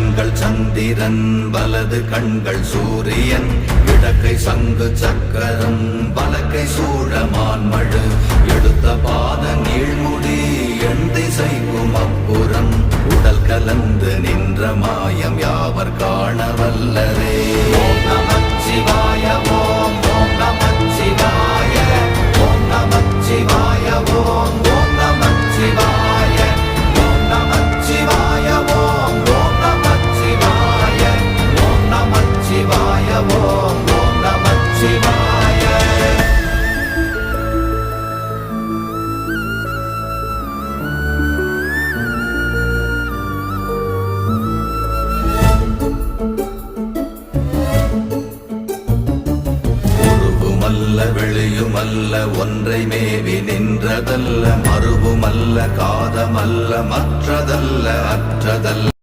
கண்கள் சந்திரன் வலது கண்கள் சூரியன் இடக்கை சங்கு சக்கரம் வலக்கை சூழமான்மழு எடுத்த பாத நீழ்முடி எண் திசைக்கும் அப்புறம் உடல் கலந்து நின்ற மாயம் யாவர் காண வல்லரே. ஓம் நமச்சிவாய ஓம் ஓம் நமச்சிவாய ஓம் நமச்சிவாய ஓம் ஓம் நமச்சிவாய ஓம் நமச்சிவாய ஓம் ஓம் நமச்சிவாய ஓம் நமச்சிவாய ஓம் ஓம் நமச்சிவாய. வெளியுமல்ல ஒன்றை மேவி நின்றதல்ல மறுவுமல்ல காதமல்ல மற்றதல்ல அற்றதல்ல